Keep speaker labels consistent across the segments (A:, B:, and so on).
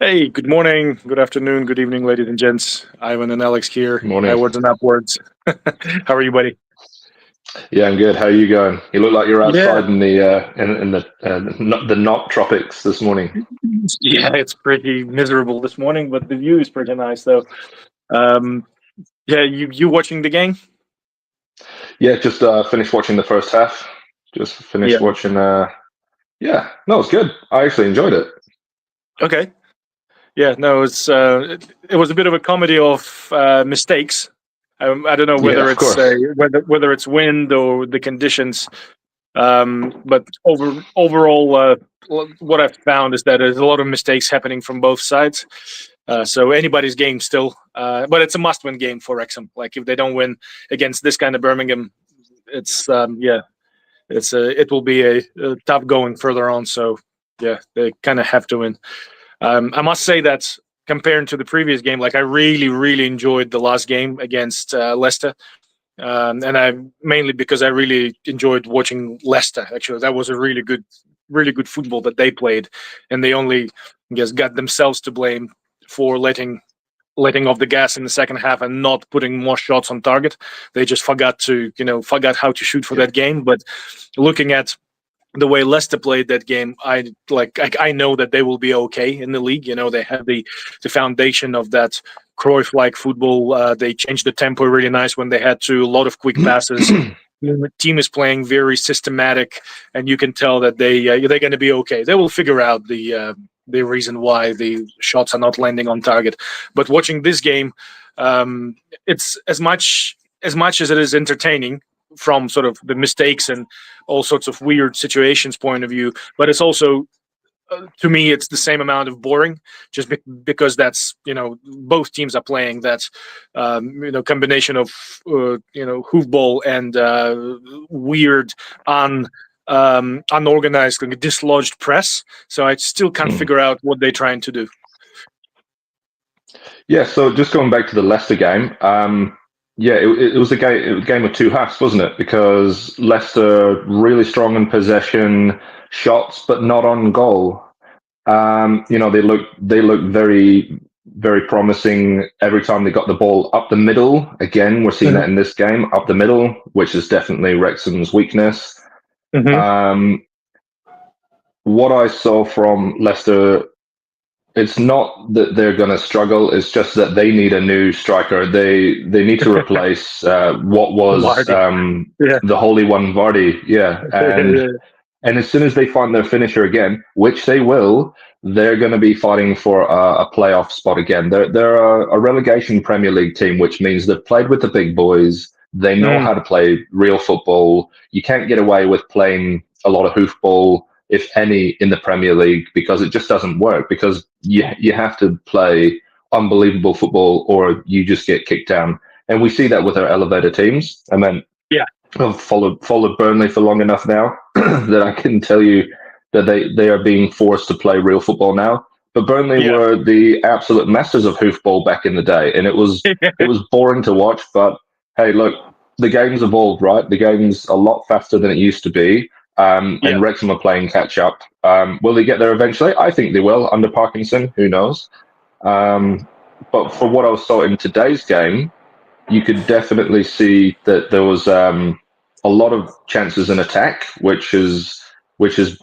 A: Hey, good morning, good afternoon, good evening, ladies and gents. Ivan and Alex here.
B: Morning.
A: Highwards and upwards. How are you, buddy?
B: Yeah, I'm good. How are you going? You look like you're
A: Yeah,
B: outside in the not tropics this morning.
A: yeah, it's pretty miserable this morning, but the view is pretty nice, though. Um, yeah, you watching the game?
B: Yeah, just finished watching the first half. Just
A: Yeah.
B: finished watching. Yeah, no, it's good. I actually enjoyed it.
A: Okay. Yeah, no, it was a bit of a comedy of mistakes. I don't know
B: Yeah,
A: whether
B: of
A: it's
B: course.
A: whether it's wind or the conditions. But overall, what I've found is that there's a lot of mistakes happening from both sides. So anybody's game still, but it's a must-win game for Wrexham. Like if they don't win against this kind of Birmingham, it's it will be a tough going further on. So yeah, they kind of have to win. I must say that comparing to the previous game, like I really enjoyed the last game against Leicester. And I mainly because I really enjoyed watching Leicester. Actually, that was a really good football that they played, and they only, I guess, got themselves to blame for letting off the gas in the second half and not putting more shots on target. They just forgot how to shoot for
B: Yeah.
A: that game. But looking at the way Leicester played that game, I know that they will be okay in the league. You know, they have the foundation of that Cruyff-like football. They changed the tempo really nice when they had to a lot of quick passes. The team is playing very systematic, and you can tell that they're going to be okay. They will figure out the reason why the shots are not landing on target. But watching this game, it's as much as it is entertaining from sort of the mistakes and all sorts of weird situations point of view, but it's also to me it's the same amount of boring just because that's both teams are playing that combination of hoofball and weird unorganized dislodged press, so I still can't
B: Mm.
A: figure out what they're trying to do.
B: Yeah. So just going back to the Leicester game. Yeah, it was a game of two halves, wasn't it? Because Leicester really strong in possession, shots, but not on goal. They look very promising every time they got the ball up the middle. Again, we're seeing that in this game, up the middle, which is definitely Wrexham's weakness.
A: Mm-hmm.
B: Um, what I saw from Leicester, it's not that they're going to struggle. It's just that they need a new striker. They need to replace what was
A: Vardy. Yeah.
B: the Holy One, Vardy. Yeah, and as soon as they find their finisher again, which they will, they're going to be fighting for a playoff spot again. They're a relegation Premier League team, which means they've played with the big boys. They know
A: Mm,
B: how to play real football. You can't get away with playing a lot of hoofball, if any, in the Premier League because it just doesn't work. Because you have to play unbelievable football, or you just get kicked down. And we see that with our elevator teams. I mean,
A: yeah.
B: I've followed Burnley for long enough now that I can tell you that they are being forced to play real football now. But Burnley
A: Yeah.
B: were the absolute masters of hoofball back in the day, and it was boring to watch. But hey, look, the game's evolved, right? The game's a lot faster than it used to be,
A: Yeah.
B: and Wrexham are playing catch up. Will they get there eventually? I think they will under Parkinson. Who knows? Um, but for what I saw in today's game, you could definitely see that there was a lot of chances in attack, which is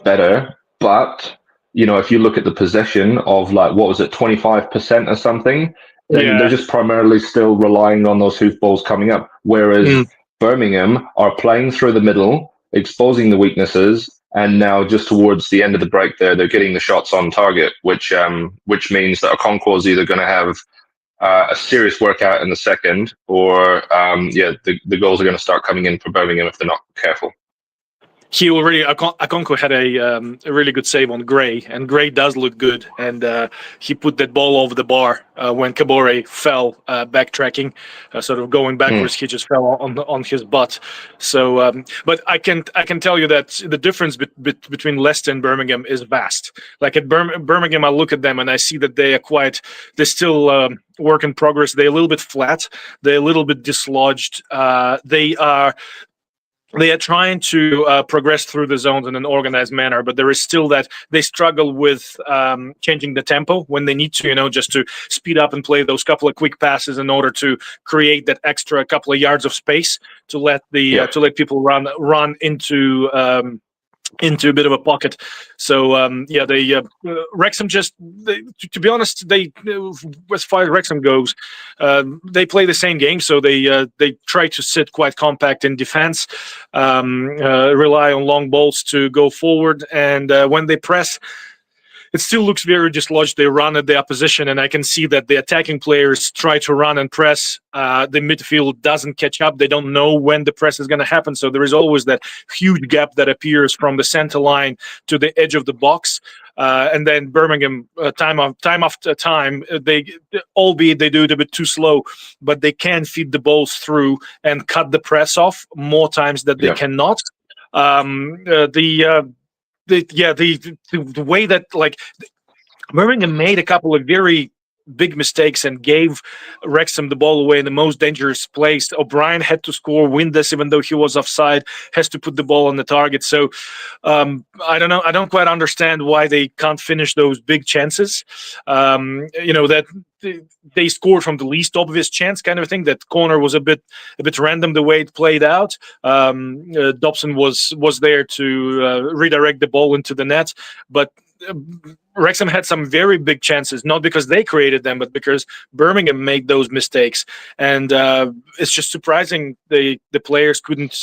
B: better. But if you look at the possession of like what was it, 25% or something, then they're
A: Yeah.
B: just primarily still relying on those hoofballs coming up. Whereas
A: Mm.
B: Birmingham are playing through the middle, exposing the weaknesses, and now just towards the end of the break, there they're getting the shots on target, which means that Okonkwo is either going to have a serious workout in the second, or the goals are going to start coming in for Birmingham if they're not careful.
A: Akonko had a really good save on Gray, and Gray does look good, and he put that ball over the bar when Kabore fell backtracking, sort of going
B: Mm.
A: backwards. He just fell on his butt. So, but I can tell you that the difference between Leicester and Birmingham is vast. Like at Birmingham, I look at them and I see that they're still work in progress. They're a little bit flat. They're a little bit dislodged. They are they are trying to progress through the zones in an organized manner, but there is still that they struggle with changing the tempo when they need to, just to speed up and play those couple of quick passes in order to create that extra couple of yards of space to let people run into a bit of a pocket. So they Wrexham to be honest, as far as Wrexham goes, they play the same game. So they try to sit quite compact in defense, rely on long balls to go forward, and when they press, it still looks very dislodged. They run at the opposition, and I can see that the attacking players try to run and press. The midfield doesn't catch up. They don't know when the press is going to happen. So there is always that huge gap that appears from the center line to the edge of the box. And then Birmingham, time after time, albeit they do it a bit too slow, but they can feed the balls through and cut the press off more times than they cannot. The way that Birmingham made a couple of very big mistakes and gave Wrexham the ball away in the most dangerous place. O'Brien had to score, win this, even though he was offside, has to put the ball on the target. So I don't know. I don't quite understand why they can't finish those big chances. That they scored from the least obvious chance kind of thing. That corner was a bit random the way it played out. Dobson was there to redirect the ball into the net, but Wrexham had some very big chances, not because they created them, but because Birmingham made those mistakes. And it's just surprising the players couldn't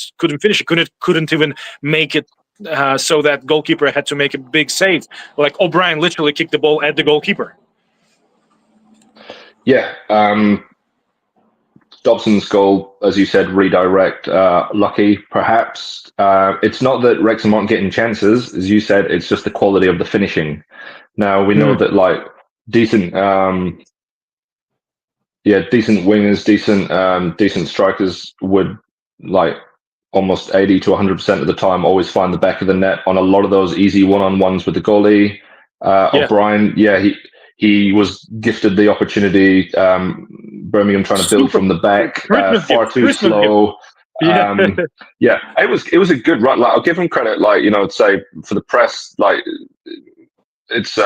A: finish it, couldn't even make it. So that goalkeeper had to make a big save. Like O'Brien literally kicked the ball at the goalkeeper.
B: Yeah. Dobson's goal, as you said, redirect, lucky perhaps. It's not that Wrexham aren't getting chances, as you said, it's just the quality of the finishing. Now, we know that decent wingers, decent strikers would almost 80 to 100% of the time always find the back of the net on a lot of those easy one-on-ones with the goalie. O'Brien, he was gifted the opportunity. Birmingham trying to build from the back, far too slow. It was a good run. I'll give him credit. Say for the press, it's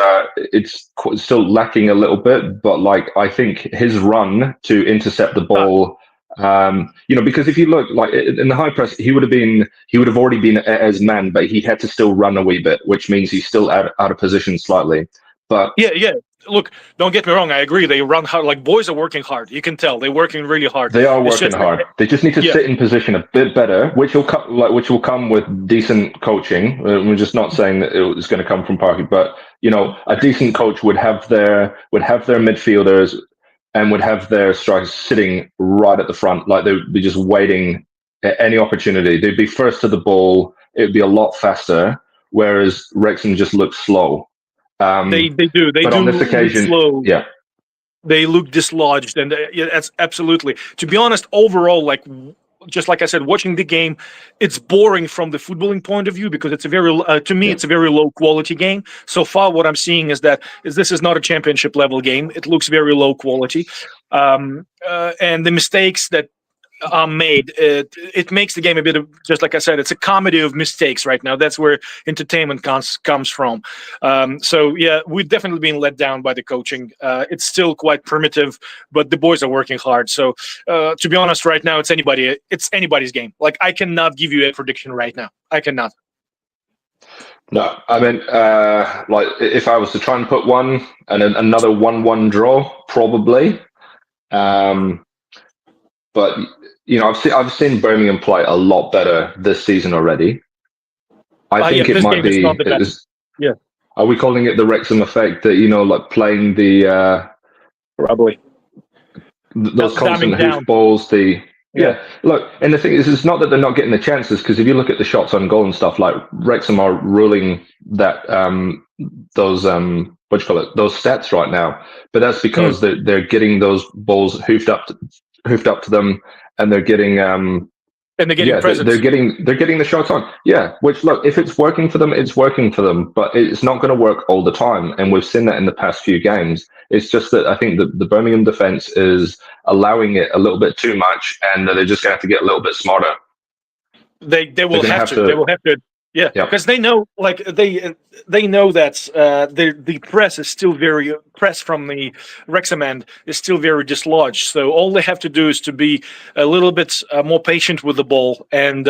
B: still lacking a little bit, but I think his run to intercept the ball. Because if you look in the high press, he would have already been as man, but he had to still run a wee bit, which means he's still out of position slightly. But
A: look, don't get me wrong. I agree. They run hard. Boys are working hard. You can tell they're working really hard.
B: They are working hard. They just need to sit in position a bit better, which will come with decent coaching. We're just not saying that it's going to come from Parky, but a decent coach would have their midfielders and would have their strikers sitting right at the front, they would be just waiting at any opportunity. They'd be first to the ball. It would be a lot faster, whereas Wrexham just looks slow.
A: They do. They do.
B: On this occasion,
A: slow. They look dislodged, and that's absolutely. To be honest, overall, just like I said, watching the game, it's boring from the footballing point of view because it's a very, it's a very low quality game. So far, what I'm seeing is this is not a championship level game. It looks very low quality, and the mistakes that are made, it makes the game a bit of, just like I said, it's a comedy of mistakes right now. That's where entertainment comes from. We've definitely been let down by the coaching. It's still quite primitive, but the boys are working hard. So to be honest, right now it's anybody's game. I cannot give you a prediction right now. I cannot.
B: No, I mean, if I was to try and put one and then another 1-1 draw, probably. But I've seen Birmingham play a lot better this season already. I think it might be. Are we calling it the Wrexham effect? That playing the
A: probably
B: those constant hoof balls. Look, and the thing is, it's not that they're not getting the chances, because if you look at the shots on goal and stuff, Wrexham are ruling that those those stats right now. But that's because they're getting those balls hoofed up to them, and they're getting presence. They're getting the shots on. Which, look, if it's working for them, it's working for them, but it's not going to work all the time, and we've seen that in the past few games. It's just that I think the Birmingham defense is allowing it a little bit too much, and they're just going to have to get a little bit smarter.
A: They will
B: gonna
A: have
B: have
A: to.
B: to-
A: They will have to. Yeah,
B: Yeah.
A: because they know, like they know that the press is still very press from the Wrexham end is still very dislodged. So all they have to do is to be a little bit more patient with the ball and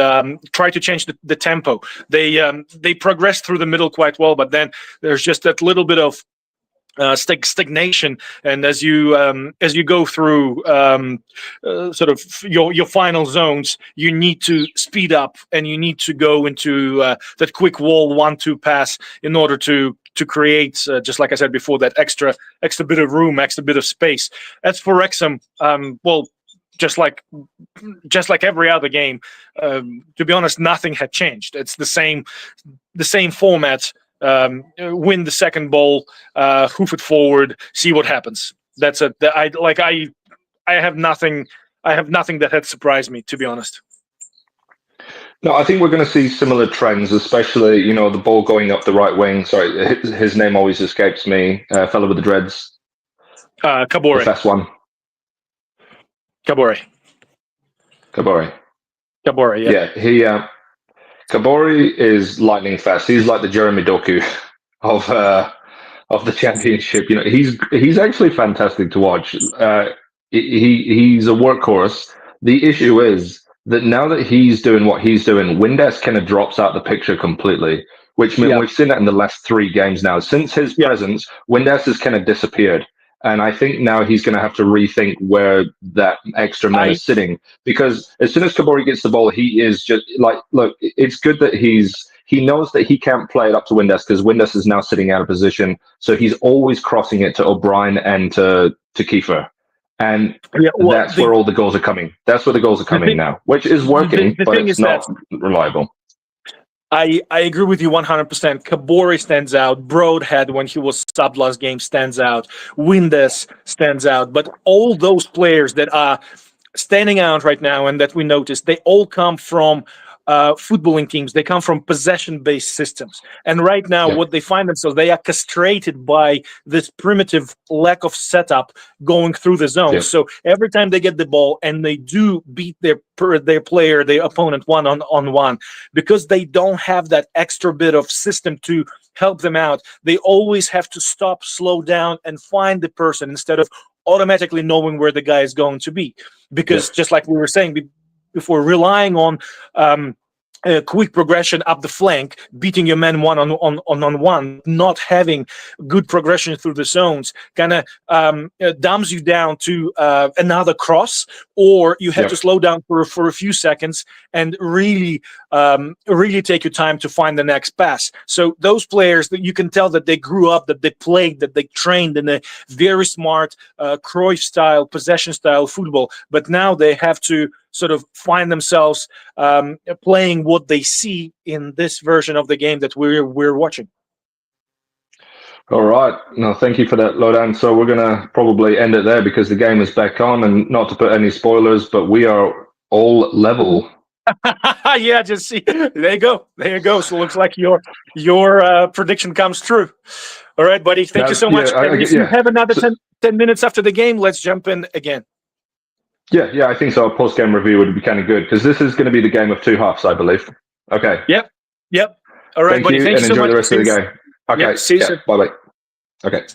A: try to change the tempo. They progress through the middle quite well, but then there's just that little bit of stagnation, and as you go through sort of your final zones, you need to speed up and you need to go into that quick wall 1-2 pass in order to create, just like I said before, that extra bit of room, extra bit of space. As for Wrexham, well, just like every other game, to be honest, nothing had changed. It's the same format. Win the second ball, hoof it forward, see what happens. That's it. I have nothing. I have nothing that had surprised me, to be honest.
B: No, I think we're going to see similar trends, especially the ball going up the right wing. Sorry, his name always escapes me. Fellow with the dreads, the
A: Kabore.
B: fast one,
A: Kabore.
B: Kabore.
A: Yeah.
B: Yeah, Kabore is lightning fast. He's like the Jeremy Doku of the championship. He's actually fantastic to watch. He's a workhorse. The issue is that now that he's doing what he's doing, Windass kind of drops out the picture completely. Which means we've seen that in the last 3 games now. Since his presence, Windass has kind of disappeared. And I think now he's going to have to rethink where that extra man is sitting, because as soon as Kabore gets the ball, he is just like, look, it's good that he knows that he can't play it up to Windass because Windass is now sitting out of position. So he's always crossing it to O'Brien and to Kiefer. And that's where all the goals are coming. That's where the goals are coming now, which is working, but it's not reliable.
A: I agree with you 100%. Kabore stands out. Broadhead, when he was subbed last game, stands out. Windass stands out. But all those players that are standing out right now and that we noticed, they all come from footballing teams. They come from possession-based systems. And right now, what they find themselves, they are castrated by this primitive lack of setup going through the zone. So every time they get the ball and they do beat their player, their opponent one-on-one, because they don't have that extra bit of system to help them out, they always have to stop, slow down, and find the person instead of automatically knowing where the guy is going to be. Because just like we were saying before, relying on quick progression up the flank, beating your man one-on-one, not having good progression through the zones, kind of dumbs you down to another cross, or you have to slow down for a few seconds and really take your time to find the next pass. So those players, that you can tell that they grew up, that they played, that they trained in a very smart Cruyff style, possession style football, but now they have to sort of find themselves playing what they see in this version of the game that we're watching.
B: All right. No, thank you for that, Lodan. So we're going to probably end it there because the game is back on, and not to put any spoilers, but we are all level.
A: Yeah, just see. There you go. So it looks like your prediction comes true. All right, buddy. Thank you so much. If you have another 10 minutes after the game, let's jump in again.
B: Yeah, I think so. A post-game review would be kind of good because this is going to be the game of 2 halves, I believe. Okay.
A: Yep. All right,
B: Thank
A: buddy.
B: you,
A: Thank you
B: and
A: so
B: enjoy
A: much.
B: the rest of the game. Okay.
A: See you soon.
B: Bye-bye. Okay.